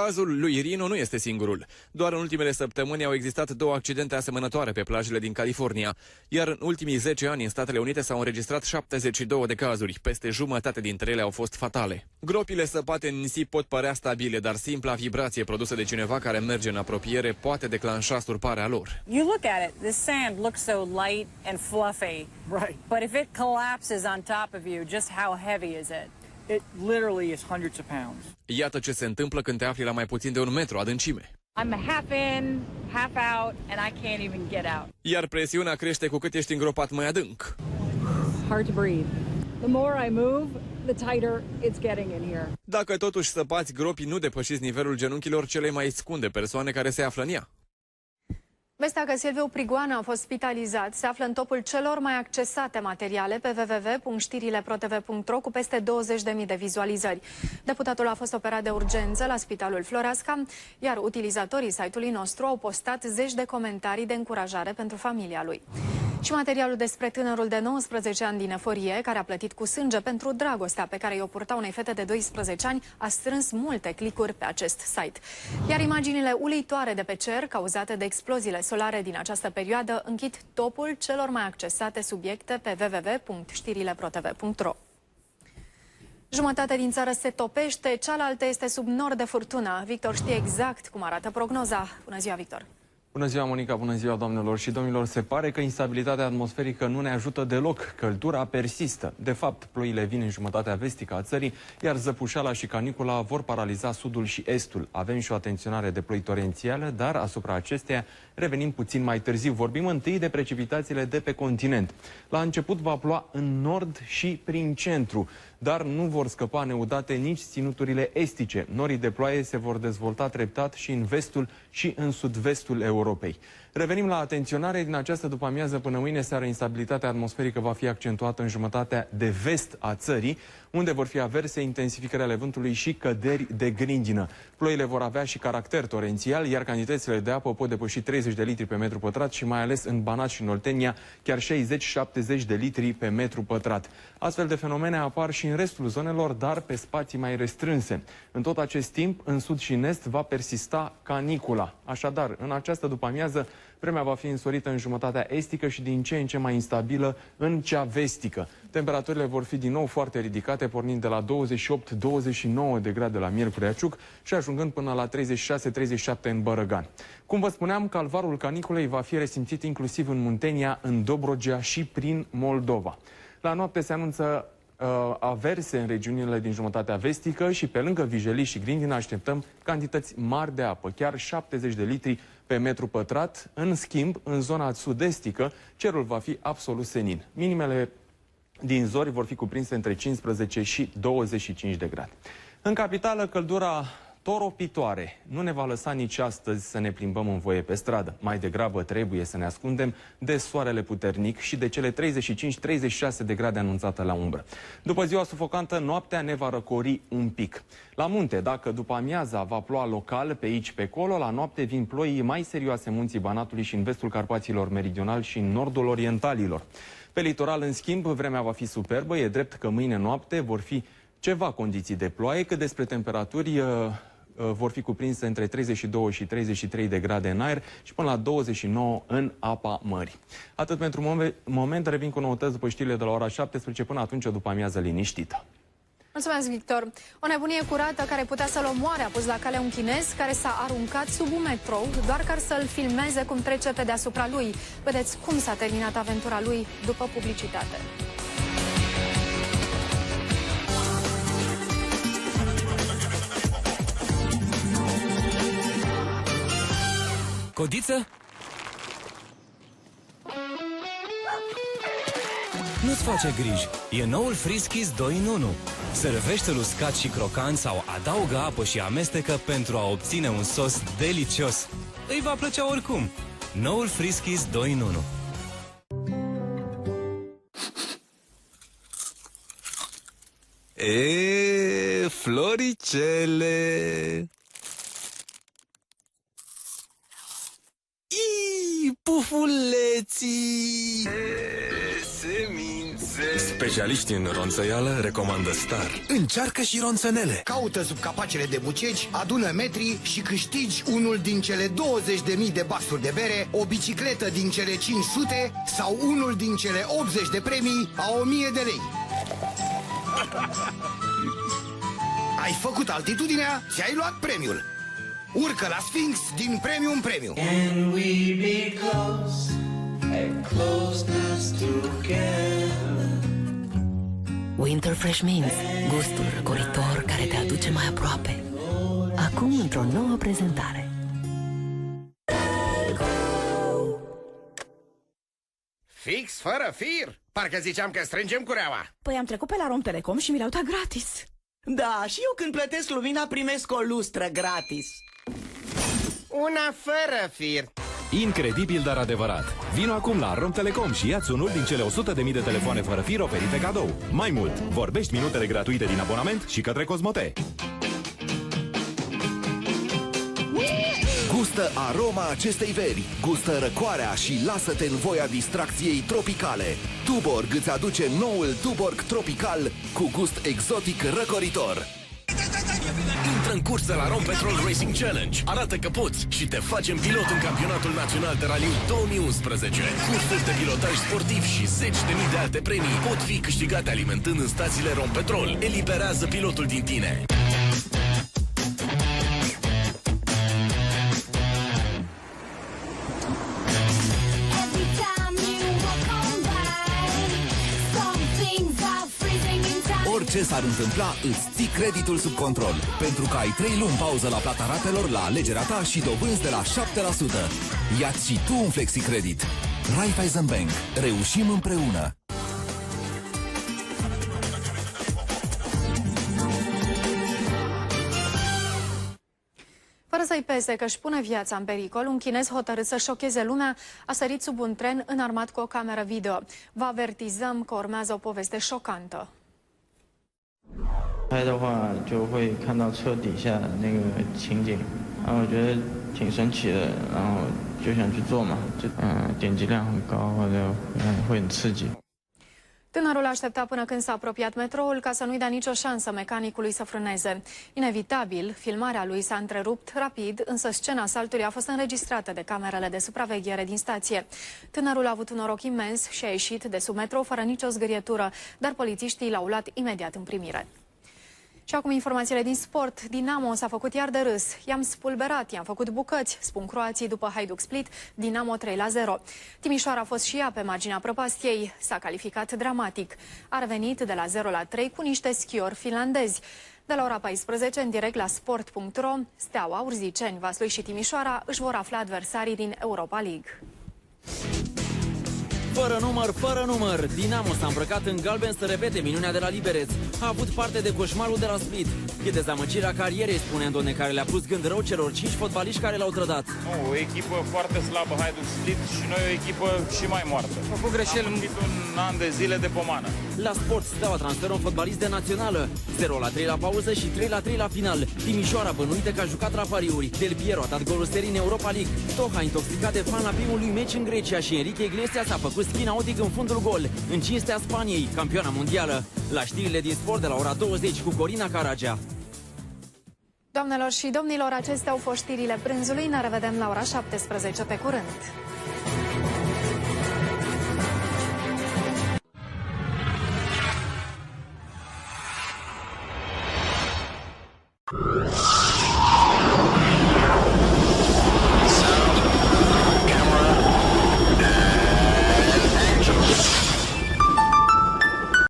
Cazul lui Rino nu este singurul. Doar în ultimele săptămâni au existat 2 accidente asemănătoare pe plajele din California, iar în ultimii 10 ani în Statele Unite s-au înregistrat 72 de cazuri, peste jumătate dintre ele au fost fatale. Gropile săpate în nisip pot părea stabile, dar simpla vibrație produsă de cineva care merge în apropiere poate declanșa surparea lor. You look at it, this sand looks so light and fluffy. Right. But if it collapses on top of you, just how heavy is it? It literally is hundreds of pounds. Iată ce se întâmplă când te afli la mai puțin de 1 metru adâncime. I'm half in, half out, and I can't even get out. Iar presiunea crește cu cât ești îngropat mai adânc. Hard to breathe. The more I move, the tighter it's getting in here. Dacă totuși săpați gropii, nu depășiți nivelul genunchilor cele mai scunde persoane care se află în ea. Vestea că Silviu Prigoană a fost spitalizat se află în topul celor mai accesate materiale pe www.știrileprotv.ro cu peste 20.000 de vizualizări. Deputatul a fost operat de urgență la Spitalul Floreasca, iar utilizatorii site-ului nostru au postat zeci de comentarii de încurajare pentru familia lui. Și materialul despre tânărul de 19 ani din Eforie, care a plătit cu sânge pentru dragostea pe care i-o purta unei fete de 12 ani, a strâns multe clicuri pe acest site. Iar imaginile uluitoare de pe cer, cauzate de exploziile solare din această perioadă, închid topul celor mai accesate subiecte pe www.știrileprotv.ro. Jumătate din țară se topește, cealaltă este sub nor de furtună. Victor știe exact cum arată prognoza. Bună ziua, Victor! Bună ziua, Monica, bună ziua, doamnelor și domnilor. Se pare că instabilitatea atmosferică nu ne ajută deloc. Căldura persistă. De fapt, ploile vin în jumătatea vestică a țării, iar zăpușeala și canicula vor paraliza sudul și estul. Avem și o atenționare de ploi torențială, dar asupra acesteia revenim puțin mai târziu. Vorbim întâi de precipitațiile de pe continent. La început va ploua în nord și prin centru, dar nu vor scăpa neudate nici ținuturile estice. Norii de ploaie se vor dezvolta treptat și în vestul și în sud-vestul Europei. Revenim la atenționare. Din această după-amiază până mâine seară, instabilitatea atmosferică va fi accentuată în jumătatea de vest a țării, unde vor fi averse, intensificări ale vântului și căderi de grindină. Ploile vor avea și caracter torențial, iar cantitățile de apă pot depăși 30 de litri pe metru pătrat și mai ales în Banat și în Oltenia, chiar 60-70 de litri pe metru pătrat. Astfel de fenomene apar și în restul zonelor, dar pe spații mai restrânse. În tot acest timp, în sud și în est, va persista canicula. Așadar, în această după-amiază, vremea va fi însorită în jumătatea estică și din ce în ce mai instabilă în cea vestică. Temperaturile vor fi din nou foarte ridicate, pornind de la 28-29 de grade la Miercurea Ciuc și ajungând până la 36-37 în Bărăgan. Cum vă spuneam, calvarul caniculei va fi resimțit inclusiv în Muntenia, în Dobrogea și prin Moldova. La noapte se anunță averse în regiunile din jumătatea vestică și pe lângă Vijelii și Grindina așteptăm cantități mari de apă, chiar 70 de litri pe metru pătrat. În schimb, în zona sud-estică, cerul va fi absolut senin. Minimele din zori vor fi cuprinse între 15 și 25 de grade. În capitală, căldura toropitoare nu ne va lăsa nici astăzi să ne plimbăm în voie pe stradă. Mai degrabă trebuie să ne ascundem de soarele puternic și de cele 35-36 de grade anunțate la umbră. După ziua sufocantă, noaptea ne va răcori un pic. La munte, dacă după amiaza va ploua local, pe aici, pe acolo, la noapte vin ploi mai serioase în munții Banatului și în vestul Carpaților meridional și în nordul orientalilor. Pe litoral, în schimb, vremea va fi superbă. E drept că mâine noapte vor fi ceva condiții de ploaie, cât despre temperaturi vor fi cuprinse între 32 și 33 de grade în aer și până la 29 în apa mării. Atât pentru moment, revin cu noutăți după știrile de la ora 17, până atunci o după amiază liniștită. Mulțumesc, Victor. O nebunie curată care putea să-l omoare a pus la cale un chinez care s-a aruncat sub un metrou doar ca să-l filmeze cum trece pe deasupra lui. Vedeți cum s-a terminat aventura lui după publicitate. Codiță? Nu-ți face griji, e noul Friskies 2 în 1. Servește-l uscat și crocant sau adaugă apă și amestecă pentru a obține un sos delicios. Îi va plăcea oricum. Noul Friskies 2 în 1. Floricele! Pufuleții! Semințe! Specialiștii în ronțăială recomandă Star. Încearcă și ronțănele. Caută sub capacele de bucegi, adună metri și câștigi unul din cele 20.000 de baxuri de bere, o bicicletă din cele 500 sau unul din cele 80 de premii a 1000 de lei. Ai făcut altitudinea și ai luat premiul. Urcă la Sphinx din premiu în premiu. Can we be close, at closeness together? Winter Fresh Mints, gustul răcoritor care te aduce mai aproape. Acum într-o nouă prezentare. Fix fără fir? Parcă ziceam că strângem cureaua. Păi am trecut pe la Rom Telecom și mi le-au dat gratis. Da, și eu când plătesc lumina primesc o lustră gratis. Una fără fir. Incredibil, dar adevărat. Vino acum la Rom Telecom și ia-ți unul din cele 100.000 de telefoane fără fir oferite cadou. Mai mult, vorbești minutele gratuite din abonament și către Cosmote. Gustă aroma acestei veri, gustă răcoarea și lasă-te în voia distracției tropicale. Tuborg îți aduce noul Tuborg Tropical cu gust exotic răcoritor. Intră în cursă la Rompetrol Racing Challenge. Arată că poți și te facem pilot în campionatul național de raliu 2011. Cursuri de pilotaj sportiv și 10.000 de alte premii pot fi câștigate alimentând în stațiile Rompetrol. Eliberează pilotul din tine. Orice s-ar întâmpla, îți ții creditul sub control, pentru că ai 3 luni pauză la plata ratelor la alegerea ta și dobânzi de la 7%. Ia-ți și tu un flexicredit. Raiffeisen Bank. Reușim împreună! Fără să-i pese că își pune viața în pericol, un chinez hotărât să șocheze lumea a sărit sub un tren înarmat cu o cameră video. Vă avertizăm că urmează o poveste șocantă. 拍的话就会看到车底下那个情景，然后我觉得挺神奇的，然后就想去做嘛，就点击量很高，会很刺激。 Tânărul aștepta până când s-a apropiat metroul ca să nu-i dea nicio șansă mecanicului să frâneze. Inevitabil, filmarea lui s-a întrerupt rapid, însă scena asaltului a fost înregistrată de camerele de supraveghere din stație. Tânărul a avut un noroc imens și a ieșit de sub metrou fără nicio zgârietură, dar polițiștii l-au luat imediat în primire. Și acum informațiile din sport. Dinamo s-a făcut iar de râs. I-am spulberat, i-am făcut bucăți, spun croații după Hajduk Split, Dinamo 3-0. Timișoara a fost și ea pe marginea prăpastiei. S-a calificat dramatic. A revenit de la 0-3 cu niște schiori finlandezi. De la ora 14, în direct la sport.ro, Steaua, Urziceni, Vaslui și Timișoara își vor afla adversarii din Europa League. Fără număr, Dinamo s-a îmbrăcat în galben să repete minunea de la Liberec. A avut parte de coșmarul de la Split. E dezamăgirea carierei, spune Andone, care le-a pus gând rău celor 5 fotbaliști care l-au trădat. O echipă foarte slabă, Hajduk Split, și noi o echipă și mai moartă. A făcut greșeli. Am un an de zile de pomană. La Sport, Steaua transferă un fotbalist de națională. 0-3 la pauză și 3-3 la final. Timișoara, bănuită că a jucat la pariuri. Del Piero a dat golul serii în Europa League. Toha, intoxicat de fan la primul lui meci în Grecia, și Enrique Iglesias a făcut spin aotic în fundul gol, în cinstea Spaniei, campioana mondială. La știrile din sport de la ora 20 cu Corina Caragea. Doamnelor și domnilor, acestea au fost știrile prânzului. Ne revedem la ora 17. Pe curând!